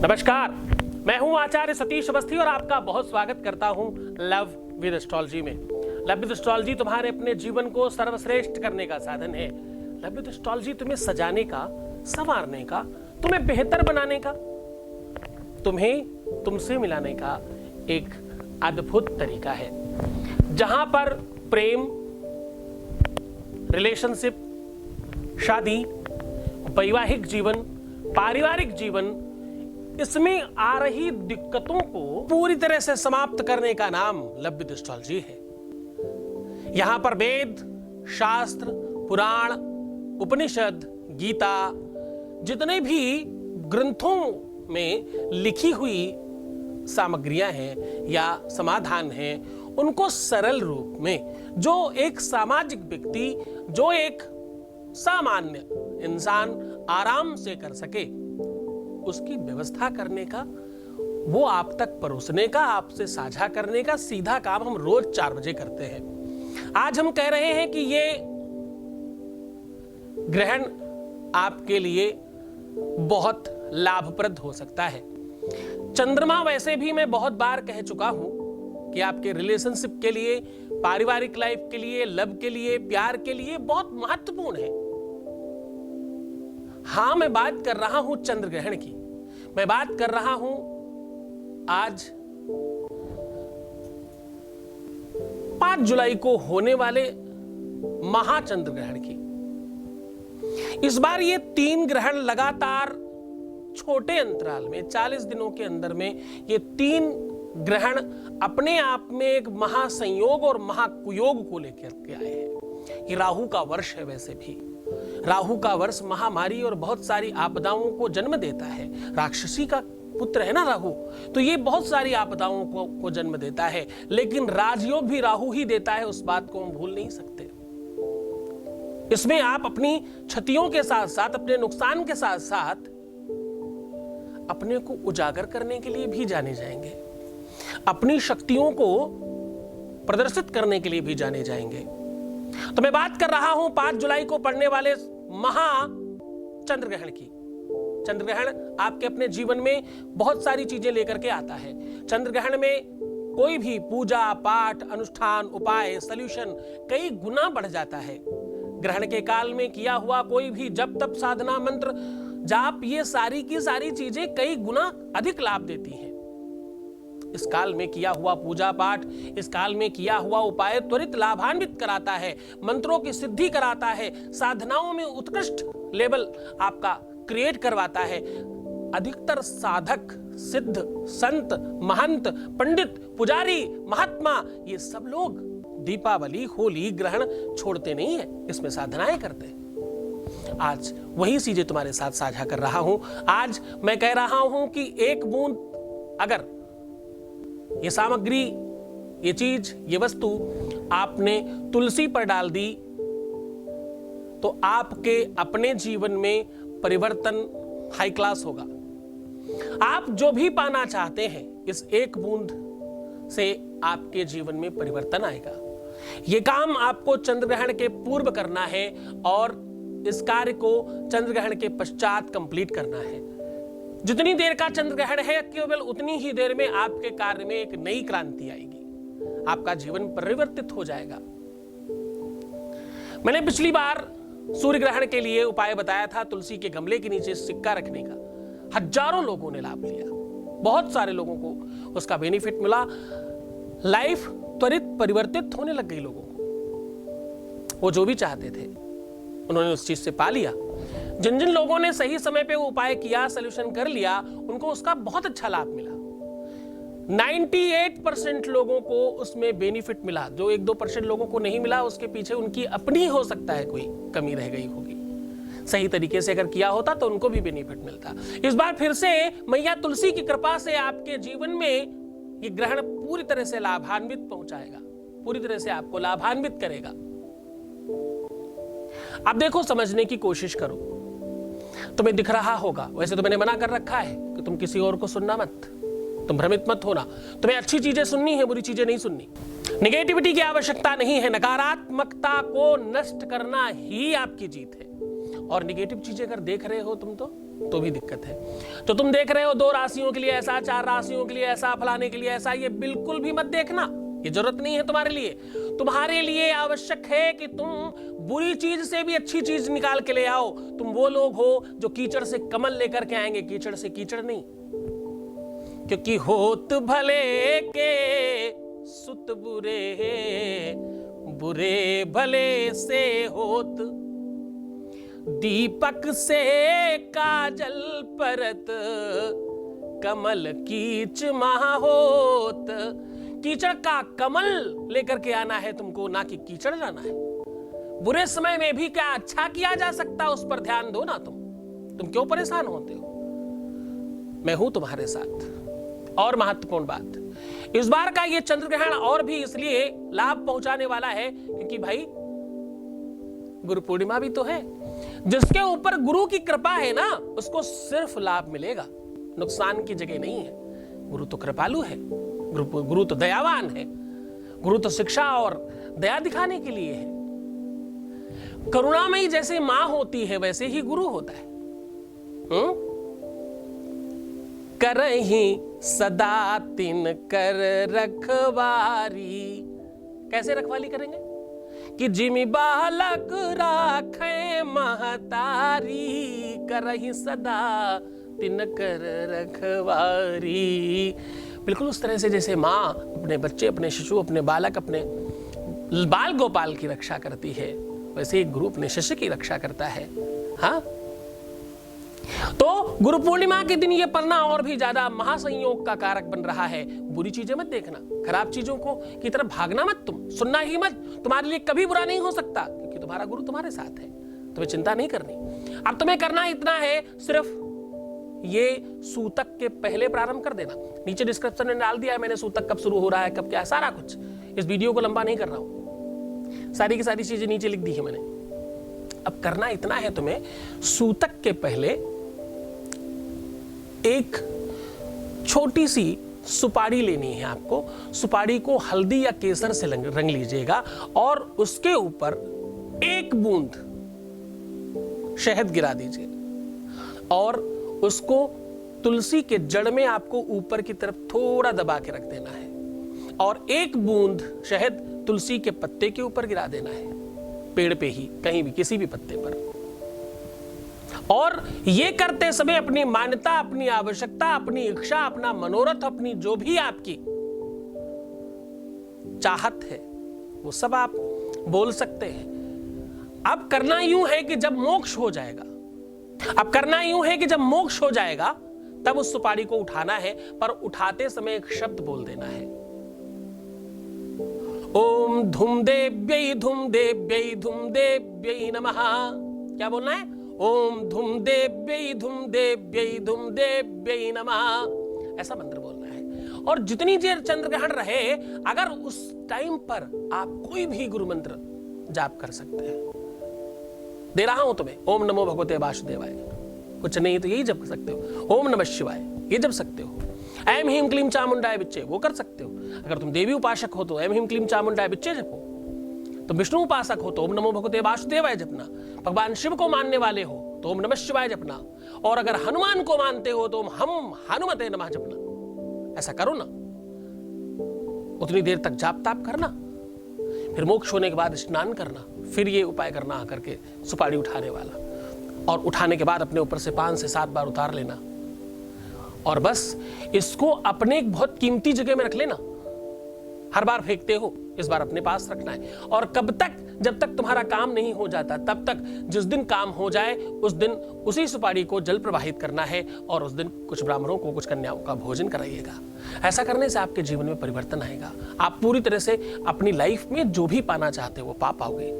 नमस्कार, मैं हूं आचार्य सतीश अवस्थी और आपका बहुत स्वागत करता हूं लव विद एस्ट्रोलॉजी में। लव विद एस्ट्रोलॉजी तुम्हारे अपने जीवन को सर्वश्रेष्ठ करने का साधन है। लव विद एस्ट्रोलॉजी तुम्हें सजाने का, संवारने का, तुम्हें बेहतर बनाने का, तुम्हें तुमसे मिलाने का एक अद्भुत तरीका है, जहां पर प्रेम, रिलेशनशिप, शादी, वैवाहिक जीवन, पारिवारिक जीवन, इसमें आ रही दिक्कतों को पूरी तरह से समाप्त करने का नाम लव विद एस्ट्रोलॉजी है। यहां पर वेद, शास्त्र, पुराण, उपनिषद, गीता, जितने भी ग्रंथों में लिखी हुई सामग्रियां हैं या समाधान हैं, उनको सरल रूप में जो एक सामाजिक व्यक्ति, जो एक सामान्य इंसान आराम से कर सके, उसकी व्यवस्था करने का, वो आप तक परोसने का, आपसे साझा करने का सीधा काम हम रोज 4 बजे करते हैं। आज हम कह रहे हैं कि ये ग्रहण आपके लिए बहुत लाभप्रद हो सकता है। चंद्रमा वैसे भी मैं बहुत बार कह चुका हूं कि आपके रिलेशनशिप के लिए, पारिवारिक लाइफ के लिए, लव के लिए, प्यार के लिए बहुत महत्वपूर्ण है। हां, मैं बात कर रहा हूं चंद्र ग्रहण की। मैं बात कर रहा हूं आज 5 जुलाई को होने वाले महाचंद्र ग्रहण की। इस बार ये 3 ग्रहण लगातार छोटे अंतराल में 40 दिनों के अंदर में ये 3 ग्रहण अपने आप में एक महासंयोग और महाकुयोग को लेकर के आए हैं। ये राहु का वर्ष है। वैसे भी राहु का वर्ष महामारी और बहुत सारी आपदाओं को जन्म देता है। राक्षसी का पुत्र है ना राहु, तो ये बहुत सारी आपदाओं को जन्म देता है, लेकिन राजयोग भी राहु ही देता है। उस बात को हम भूल नहीं सकते। इसमें आप अपनी क्षतियों के साथ साथ, अपने नुकसान के साथ साथ अपने को उजागर करने के लिए भी जाने जाएंगे, अपनी शक्तियों को प्रदर्शित करने के लिए भी जाने जाएंगे। तो मैं बात कर रहा हूं 5 जुलाई को पड़ने वाले महा चंद्र ग्रहण की। चंद्र ग्रहण आपके अपने जीवन में बहुत सारी चीजें लेकर के आता है। चंद्र ग्रहण में कोई भी पूजा पाठ, अनुष्ठान, उपाय, सॉल्यूशन कई गुना बढ़ जाता है। ग्रहण के काल में किया हुआ कोई भी जप तप, साधना, मंत्र, जाप, ये सारी की सारी चीजें कई गुना अधिक लाभ देती हैं। इस काल में किया हुआ पूजा पाठ, इस काल में किया हुआ उपाय त्वरित लाभान्वित कराता है, मंत्रों की सिद्धि कराता है, साधनाओं में उत्कृष्ट लेवल आपका क्रिएट करवाता है। अधिकतर साधक, सिद्ध, संत, महंत, पंडित, पुजारी, महात्मा, ये सब लोग दीपावली, होली, ग्रहण छोड़ते नहीं है, इसमें साधनाएं करते हैं। आज वही चीजें तुम्हारे साथ साझा कर रहा हूं। आज मैं कह रहा हूं कि एक बूंद अगर ये सामग्री, ये चीज, ये वस्तु आपने तुलसी पर डाल दी तो आपके अपने जीवन में परिवर्तन हाई क्लास होगा। आप जो भी पाना चाहते हैं, इस एक बूंद से आपके जीवन में परिवर्तन आएगा। ये काम आपको चंद्र ग्रहण के पूर्व करना है और इस कार्य को चंद्र ग्रहण के पश्चात कंप्लीट करना है। जितनी देर का चंद्र ग्रहण है, केवल उतनी ही देर में आपके कार्य में एक नई क्रांति आएगी, आपका जीवन परिवर्तित हो जाएगा। मैंने पिछली बार सूर्य ग्रहण के लिए उपाय बताया था, तुलसी के गमले के नीचे सिक्का रखने का। हजारों लोगों ने लाभ लिया, बहुत सारे लोगों को उसका बेनिफिट मिला। लाइफ त्वरित परिवर्तित होने लग गई लोगों को। वो जो भी चाहते थे उन्होंने उस चीज से पा लिया। जिन जिन लोगों ने सही समय पे वो उपाय किया, सोल्यूशन कर लिया, उनको उसका बहुत अच्छा लाभ मिला। 98% लोगों को उसमें बेनिफिट मिला। जो 1-2% लोगों को नहीं मिला, उसके पीछे उनकी अपनी हो सकता है कोई कमी रह गई होगी। सही तरीके से अगर किया होता तो उनको भी बेनिफिट मिलता। इस बार फिर से मैया तुलसी की कृपा से आपके जीवन में ये ग्रहण पूरी तरह से लाभान्वित पहुंचाएगा, पूरी तरह से आपको लाभान्वित करेगा। आप देखो, समझने की कोशिश करो, तुम्हें दिख रहा होगा। वैसे तो मैंने मना कर रखा है कि तुम किसी और को सुनना मत, तुम भ्रमित मत होना। तुम्हें अच्छी चीजें सुननी है, बुरी चीजें नहीं सुननी। नेगेटिविटी की आवश्यकता नहीं है। नकारात्मकता को नष्ट करना ही आपकी जीत है। और नेगेटिव चीजें अगर देख रहे हो तुम, तो तो भी दिक्कत है। तो तुम देख रहे हो 2 राशियों के लिए ऐसा, 4 राशियों के लिए ऐसा, फलाने के लिए ऐसा, ये बिल्कुल भी मत देखना, ये जरूरत नहीं है तुम्हारे लिए। तुम्हारे लिए आवश्यक है कि तुम बुरी चीज से भी अच्छी चीज निकाल के ले आओ। तुम वो लोग हो जो कीचड़ से कमल लेकर के आएंगे, कीचड़ से कीचड़ नहीं। क्योंकि होत भले के सुत बुरे, बुरे भले से होत, दीपक से काजल परत, कमल कीच महाहोत। कीचड़ का कमल लेकर के आना है तुमको, ना कि कीचड़ जाना है। बुरे समय में भी क्या अच्छा किया जा सकता, उस पर ध्यान दो ना। तुम क्यों परेशान होते हो? मैं हूं तुम्हारे साथ। और महत्वपूर्ण बात, इस बार का ये चंद्र ग्रहण और भी इसलिए लाभ पहुंचाने वाला है क्योंकि भाई गुरु पूर्णिमा भी तो है। जिसके ऊपर गुरु की कृपा है ना, उसको सिर्फ लाभ मिलेगा, नुकसान की जगह नहीं है। गुरु तो कृपालु है, गुरु तो दयावान है, गुरु तो शिक्षा और दया दिखाने के लिए है। करुणामयी जैसे मां होती है वैसे ही गुरु होता है। करही सदा तिन कर रखवारी। कैसे रखवाली करेंगे? कि जिमि बालक राखे महतारी, करही सदा तिन कर रखवारी। बिल्कुल उस तरह से जैसे माँ अपने बच्चे, अपने शिशु, अपने बालक, अपने बाल गोपाल की रक्षा करती है, वैसे ही गुरु अपने शिष्य की रक्षा करता है। हाँ, तो गुरु पूर्णिमा के दिन ये पढ़ना और भी ज्यादा महासंयोग का कारक बन रहा है। बुरी चीजें मत देखना, खराब चीजों को की तरफ भागना मत, तुम सुनना ही मत। तुम्हारे लिए कभी बुरा नहीं हो सकता क्योंकि तुम्हारा गुरु तुम्हारे साथ है। तुम्हें चिंता नहीं करनी। अब तुम्हें करना इतना है, सिर्फ ये सूतक के पहले प्रारंभ कर देना। नीचे डिस्क्रिप्शन में डाल दिया है मैंने, सूतक कब शुरू हो रहा है, कब क्या है, सारा कुछ। इस वीडियो को लंबा नहीं कर रहा हूं, सारी की सारी चीजें नीचे लिख दी है मैंने। अब करना इतना है तुम्हें, सूतक के पहले एक छोटी सी सुपारी लेनी है आपको। सुपारी को हल्दी या केसर से रंग लीजिएगा और उसके ऊपर 1 बूंद शहद गिरा दीजिए और उसको तुलसी के जड़ में आपको ऊपर की तरफ थोड़ा दबा के रख देना है और 1 बूंद शहद तुलसी के पत्ते के ऊपर गिरा देना है, पेड़ पे ही, कहीं भी, किसी भी पत्ते पर। और ये करते समय अपनी मान्यता, अपनी आवश्यकता, अपनी इच्छा, अपना मनोरथ, अपनी जो भी आपकी चाहत है वो सब आप बोल सकते हैं। अब करना यूं है कि जब मोक्ष हो जाएगा, अब करना यूं है कि जब मोक्ष हो जाएगा तब उस सुपारी को उठाना है, पर उठाते समय एक शब्द बोल देना है, ओम धूम देव्यै धूम देव्यै धूम देव्यै नमः। क्या बोलना है? ओम धूम देव्यै धूम देव्यै धूम देव्यै नमः। ऐसा मंत्र बोलना है। और जितनी देर चंद्र ग्रहण रहे, अगर उस टाइम पर आप कोई भी गुरु मंत्र जाप कर सकते हैं। दे रहा हूं तुम्हें, ओम नमो भगवते वासुदेवाय। कुछ नहीं तो यही जप सकते हो। ओम नमः शिवाय ये जप सकते हो। ऐम हीम क्लीम चामुंडाय बिच्चे वो कर सकते हो। अगर तुम देवी उपासक हो तो ऐम हीम क्लीम चामुंडाय बिच्चे जपो। तुम विष्णु उपासक हो तो ओम नमो भगवते वासुदेवाय जपना। भगवान शिव को मानने वाले हो तो ओम नमः शिवाय जपना। और अगर हनुमान को मानते हो तो हम हनुमते नमः जपना। ऐसा करो ना, उतनी देर तक जाप ताप करना, फिर मोक्ष होने के बाद स्नान करना, फिर ये उपाय करना आकर के सुपारी उठाने वाला। और उठाने के बाद अपने ऊपर से 5 से 7 बार उतार लेना और बस इसको अपने एक बहुत कीमती जगह में रख लेना। हर बार फेंकते हो, इस बार अपने पास रखना है। और कब तक? जब तक तुम्हारा काम नहीं हो जाता तब तक। जिस दिन काम हो जाए उस दिन उसी सुपारी को जल प्रवाहित करना है और उस दिन कुछ ब्राह्मणों को, कुछ कन्याओं का भोजन कराइएगा। ऐसा करने से आपके जीवन में परिवर्तन आएगा। आप पूरी तरह से अपनी लाइफ में जो भी पाना चाहते हो वो पा पाओगे।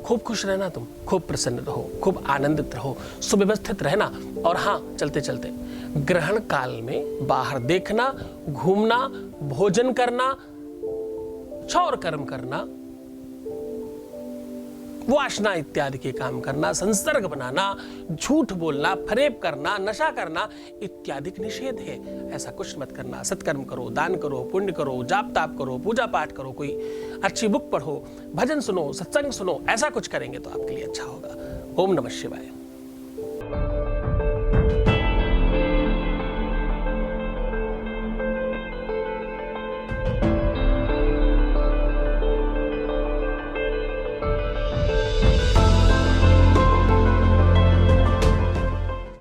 खूब खुश रहना, तुम खूब प्रसन्न रहो, खूब आनंदित रहो, सुव्यवस्थित रहना। और हाँ, चलते चलते ग्रहण काल में बाहर देखना, घूमना, भोजन करना, क्षौर कर्म करना, वासना इत्यादि के काम करना, संसर्ग बनाना, झूठ बोलना, फरेब करना, नशा करना इत्यादि निषेध है। ऐसा कुछ मत करना। सत्कर्म करो, दान करो, पुण्य करो, जाप ताप करो, पूजा पाठ करो, कोई अच्छी बुक पढ़ो, भजन सुनो, सत्संग सुनो। ऐसा कुछ करेंगे तो आपके लिए अच्छा होगा। ओम नमः शिवाय।